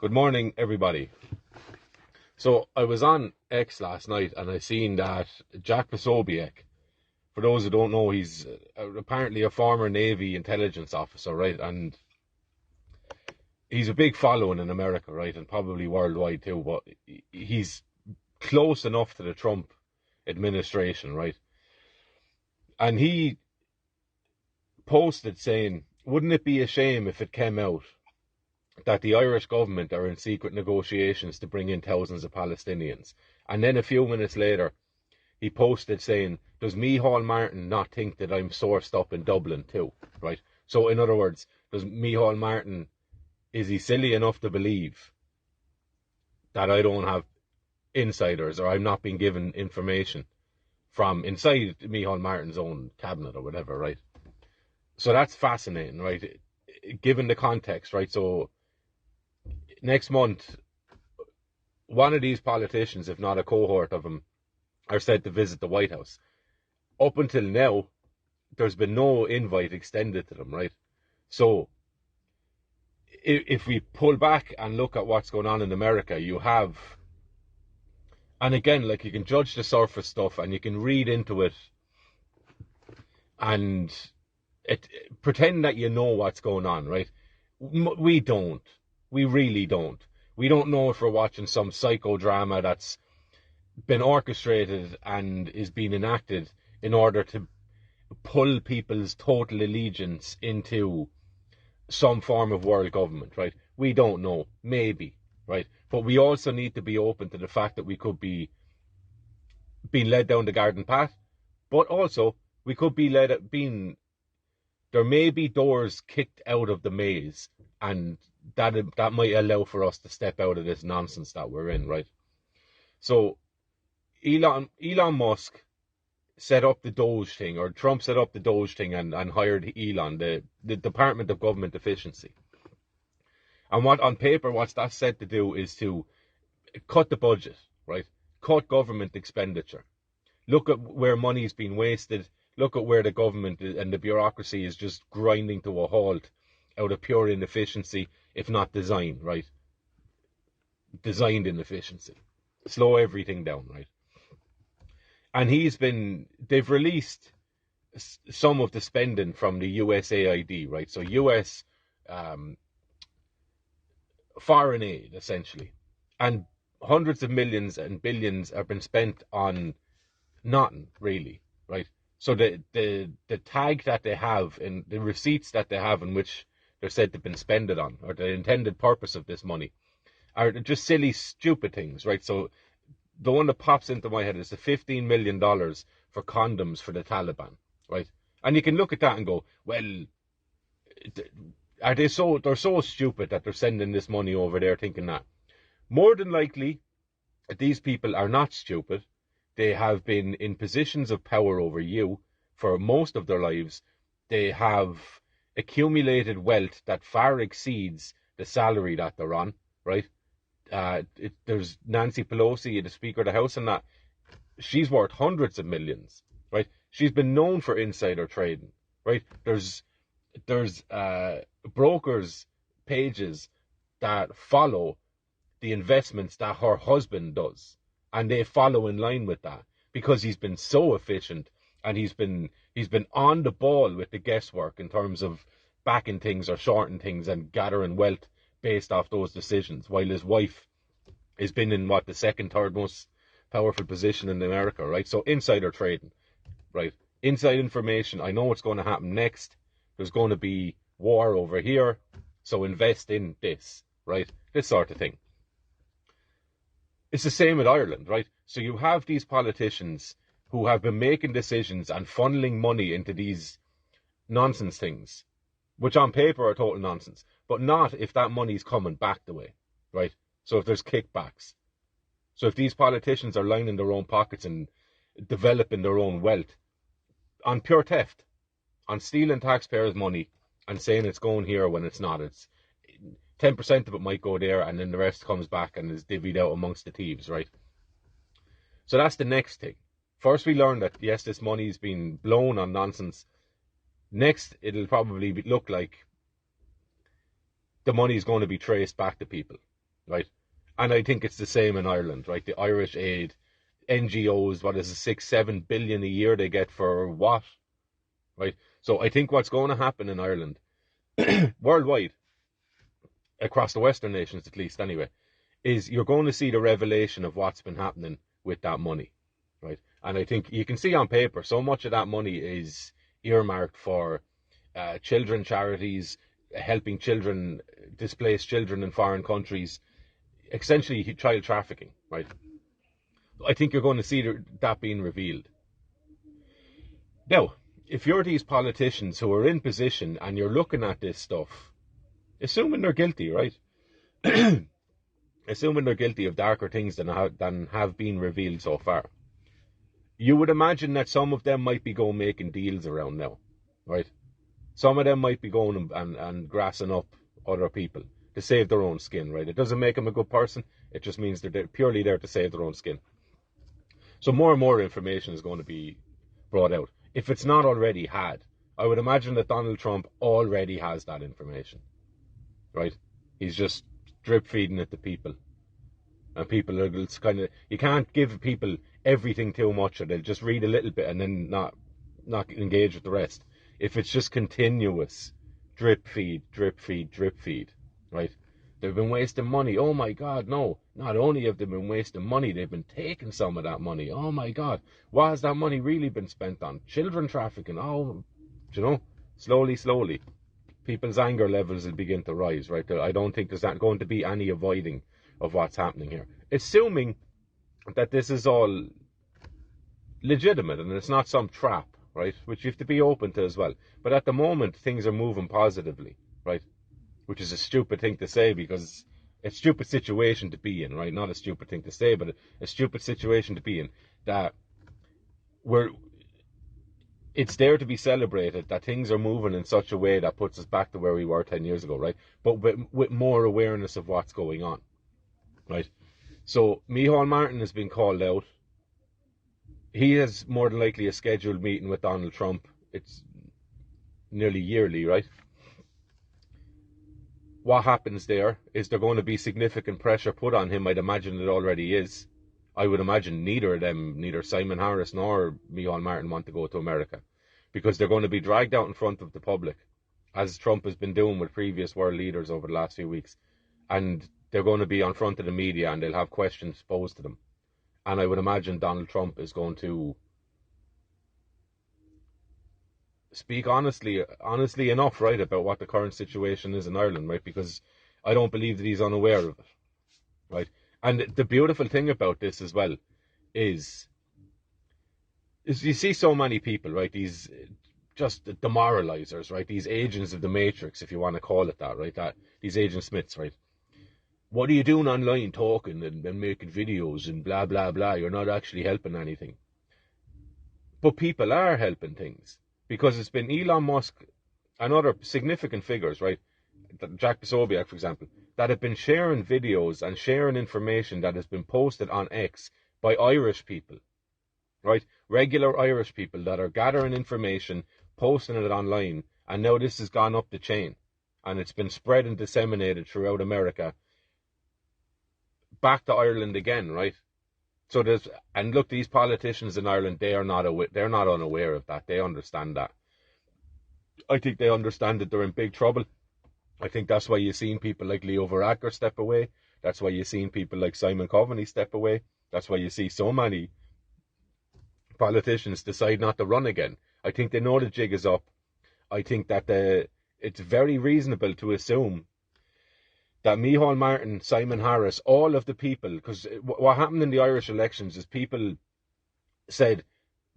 Good morning, everybody. So I was on X last night and I seen that Jack Posobiec, for those who don't know, he's apparently a former Navy intelligence officer, right? And he's a big following in America, right? And probably worldwide too, but he's close enough to the Trump administration, right? And he posted saying, wouldn't it be a shame if it came out that the Irish government are in secret negotiations to bring in thousands of Palestinians? And then a few minutes later, he posted saying, does Micheál Martin not think that I'm sourced up in Dublin too? Right? So in other words, does Micheál Martin, is he silly enough to believe that I don't have insiders or I'm not being given information from inside Micheál Martin's own cabinet or whatever, right? So that's fascinating, right? Given the context, right? So next month, one of these politicians, if not a cohort of them, are said to visit the White House. Up until now, there's been no invite extended to them, right? So if we pull back and look at what's going on in America, you have, and again, like, you can judge the surface stuff and you can read into it and pretend that you know what's going on, right? We don't. We really don't. We don't know if we're watching some psychodrama that's been orchestrated and is being enacted in order to pull people's total allegiance into some form of world government, right? We don't know. Maybe, right? But we also need to be open to the fact that we could be being led down the garden path, but also we could be there may be doors kicked out of the maze, and that might allow for us to step out of this nonsense that we're in, right? So Elon Musk set up the Doge thing, or Trump set up the Doge thing and hired Elon, the Department of Government Efficiency. And what's that said to do is to cut the budget, right? Cut government expenditure. Look at where money's been wasted. Look at where the government and the bureaucracy is just grinding to a halt out of pure inefficiency, if not design, right? Designed inefficiency. Slow everything down, right? And they've released some of the spending from the USAID, right? So US foreign aid, essentially. And hundreds of millions and billions have been spent on nothing, really, right? So the tag that they have and the receipts that they have in which they're said to have been spent on, or the intended purpose of this money, are just silly, stupid things, right? So the one that pops into my head is the $15 million for condoms for the Taliban, right? And you can look at that and go, well, they're so stupid that they're sending this money over there thinking that. More than likely, these people are not stupid. They have been in positions of power over you for most of their lives. They have accumulated wealth that far exceeds the salary that they're on, right? There's Nancy Pelosi, the Speaker of the House, and that she's worth hundreds of millions, right? She's been known for insider trading, right? There's brokers pages that follow the investments that her husband does, and they follow in line with that because he's been so efficient and he's been on the ball with the guesswork in terms of backing things or shorting things and gathering wealth based off those decisions, while his wife has been in the second, third most powerful position in America, right? So insider trading, right? Inside information. I know what's going to happen next. There's going to be war over here, so invest in this, right? This sort of thing. It's the same with Ireland, right? So you have these politicians who have been making decisions and funneling money into these nonsense things, which on paper are total nonsense, but not if that money's coming back the way, right? So if there's kickbacks. So if these politicians are lining their own pockets and developing their own wealth on pure theft, on stealing taxpayers' money and saying it's going here when it's not. It's 10% of it might go there and then the rest comes back and is divvied out amongst the thieves, right? So that's the next thing. First we learn that, yes, this money's been blown on nonsense. Next, it'll probably look like the money is going to be traced back to people. right? And I think it's the same in Ireland, right? The Irish aid, NGOs, what is it, 6-7 billion a year they get for what, right? So I think what's going to happen in Ireland, worldwide, across the Western nations at least anyway, is you're going to see the revelation of what's been happening with that money, right? And I think you can see on paper so much of that money is earmarked for children charities, helping children, displaced children in foreign countries, essentially child trafficking, right? I think you're going to see that being revealed. Now, if you're these politicians who are in position and you're looking at this stuff, assuming they're guilty, right? Assuming they're guilty of darker things than have been revealed so far, you would imagine that some of them might be going making deals around now, right? Some of them might be going and grassing up other people to save their own skin, right? It doesn't make them a good person. It just means they're purely there to save their own skin. So more and more information is going to be brought out. If it's not already had, I would imagine that Donald Trump already has that information, right? He's just drip feeding it to people. And people are kind of, you can't give people everything too much, or they'll just read a little bit and then not engage with the rest. If it's just continuous drip feed, right? They've been wasting money. Oh my God, no. Not only have they been wasting money, they've been taking some of that money. Oh my God. What has that money really been spent on? Children trafficking. Oh, slowly, people's anger levels will begin to rise, right? I don't think there's not going to be any avoiding of what's happening here. Assuming that this is all legitimate and it's not some trap, right? Which you have to be open to as well. But at the moment, things are moving positively, right? Which is a stupid thing to say because it's a stupid situation to be in, right? Not a stupid thing to say, but a stupid situation to be in. That it's there to be celebrated, that things are moving in such a way that puts us back to where we were 10 years ago, right? But with more awareness of what's going on, right? So Micheál Martin has been called out. He has more than likely a scheduled meeting with Donald Trump. It's nearly yearly, right? What happens there is there going to be significant pressure put on him. I'd imagine it already is. I would imagine neither of them, neither Simon Harris nor Micheál Martin, want to go to America because they're going to be dragged out in front of the public, as Trump has been doing with previous world leaders over the last few weeks. And they're going to be in front of the media and they'll have questions posed to them. And I would imagine Donald Trump is going to speak honestly enough, right, about what the current situation is in Ireland, right? Because I don't believe that he's unaware of it, right? And the beautiful thing about this as well is you see so many people, right? These just demoralizers, right? These agents of the Matrix, if you want to call it that, right? These Agent Smiths, right? What are you doing online talking and making videos and blah, blah, blah? You're not actually helping anything. But people are helping things because it's been Elon Musk and other significant figures, right? Jack Posobiec, for example, that have been sharing videos and sharing information that has been posted on X by Irish people, right? Regular Irish people that are gathering information, posting it online, and now this has gone up the chain and it's been spread and disseminated throughout America back to Ireland again, right? So look, these politicians in Ireland, they're not unaware of that. They understand that. I think they understand that they're in big trouble. I think that's why you've seen people like Leo Varadkar step away. That's why you've seen people like Simon Coveney step away. That's why you see so many politicians decide not to run again. I think they know the jig is up. I think that it's very reasonable to assume that Micheál Martin, Simon Harris, all of the people, because what happened in the Irish elections is people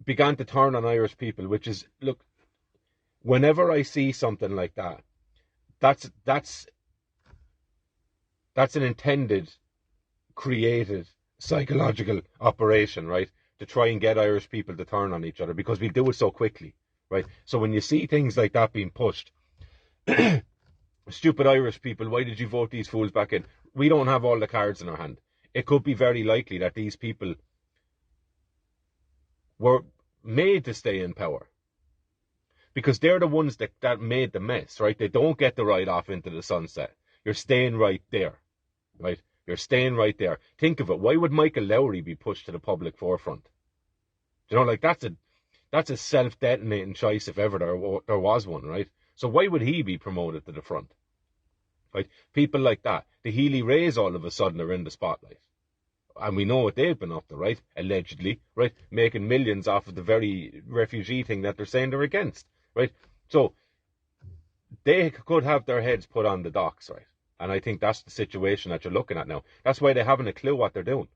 began to turn on Irish people, which is, look, whenever I see something like that, that's an intended, created, psychological operation, right? To try and get Irish people to turn on each other because we do it so quickly, right? So when you see things like that being pushed, stupid Irish people, why did you vote these fools back in? We don't have all the cards in our hand. It could be very likely that these people were made to stay in power because they're the ones that made the mess, right? They don't get to ride off into the sunset. You're staying right there, right? You're staying right there. Think of it. Why would Michael Lowry be pushed to the public forefront? You know, like that's a self-detonating choice if ever there was one, right? So why would he be promoted to the front? Right? People like that. The Healy Rays all of a sudden are in the spotlight. And we know what they've been up to, right? Allegedly, right? Making millions off of the very refugee thing that they're saying they're against, right? So they could have their heads put on the docks, right? And I think that's the situation that you're looking at now. That's why they haven't a clue what they're doing.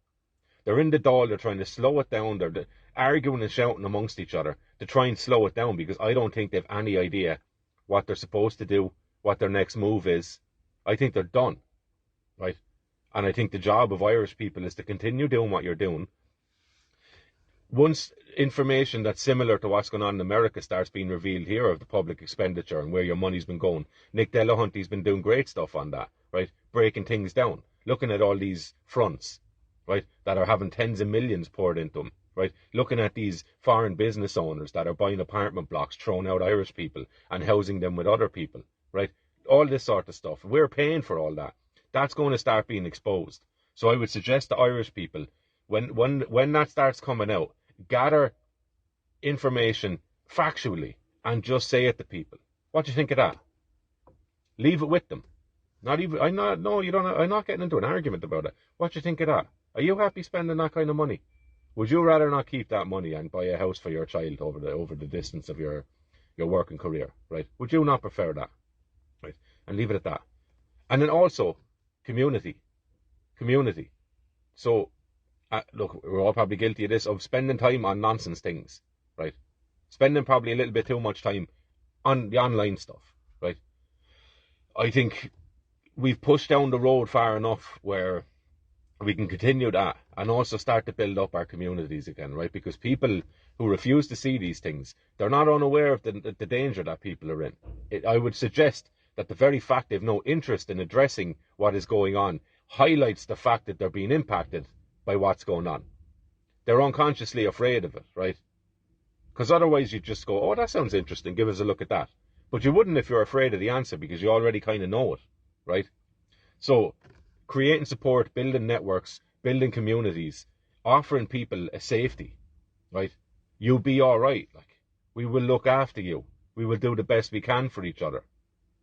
They're in the Dáil, they're trying to slow it down, they're arguing and shouting amongst each other to try and slow it down, because I don't think they've any idea what they're supposed to do, what their next move is. I think they're done, right? And I think the job of Irish people is to continue doing what you're doing. Once information that's similar to what's going on in America starts being revealed here of the public expenditure and where your money's been going, Nick Delahunty's been doing great stuff on that, right? Breaking things down, looking at all these fronts, right, that are having tens of millions poured into them, right? Looking at these foreign business owners that are buying apartment blocks, throwing out Irish people and housing them with other people, right? All this sort of stuff. We're paying for all that. That's going to start being exposed. So I would suggest to Irish people, when that starts coming out, gather information factually and just say it to people. What do you think of that? Leave it with them. I'm not getting into an argument about it. What do you think of that? Are you happy spending that kind of money? Would you rather not keep that money and buy a house for your child over the distance of your working career, right? Would you not prefer that? Right? And leave it at that. And then also, community. So, look, we're all probably guilty of this, of spending time on nonsense things, right? Spending probably a little bit too much time on the online stuff, right? I think we've pushed down the road far enough where we can continue that and also start to build up our communities again, right? Because people who refuse to see these things, they're not unaware of the danger that people are in. I would suggest that the very fact they've no interest in addressing what is going on highlights the fact that they're being impacted by what's going on. They're unconsciously afraid of it, right? Because otherwise you'd just go, oh, that sounds interesting, give us a look at that. But you wouldn't if you're afraid of the answer, because you already kind of know it, right? So creating support, building networks, building communities, offering people a safety, right? You'll be all right. Like, we will look after you. We will do the best we can for each other,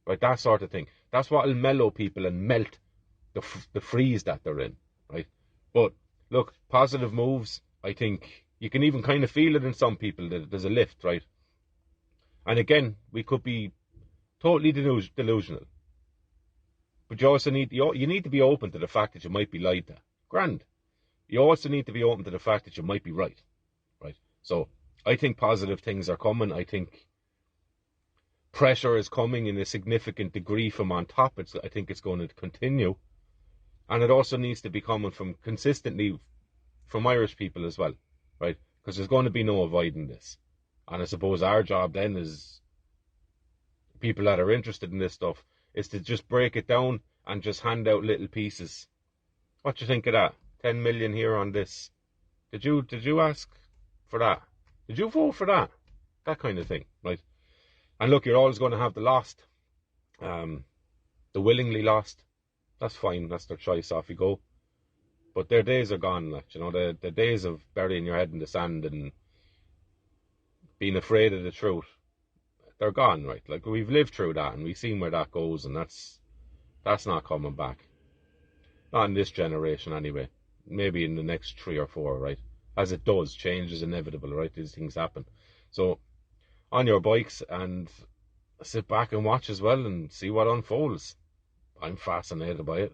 right? That sort of thing. That's what will mellow people and melt the freeze that they're in, right? But look, positive moves, I think you can even kind of feel it in some people that there's a lift, right? And again, we could be totally delusional. But you also need to be open to the fact that you might be lied to. Grand. You also need to be open to the fact that you might be right. Right? So I think positive things are coming. I think pressure is coming in a significant degree from on top. I think it's going to continue. And it also needs to be coming from consistently from Irish people as well. Right? Because there's going to be no avoiding this. And I suppose our job then is people that are interested in this stuff is to just break it down and just hand out little pieces. What do you think of that? 10 million here on this. Did you ask for that? Did you vote for that? That kind of thing, right? And look, you're always going to have the lost. The willingly lost. That's fine. That's their choice. Off you go. But their days are gone. Like, you know, the days of burying your head in the sand and being afraid of the truth, they're gone, right? Like, we've lived through that and we've seen where that goes, and that's not coming back. Not in this generation anyway. Maybe in the next 3 or 4, right? As it does, change is inevitable, right? These things happen. So, on your bikes and sit back and watch as well and see what unfolds. I'm fascinated by it.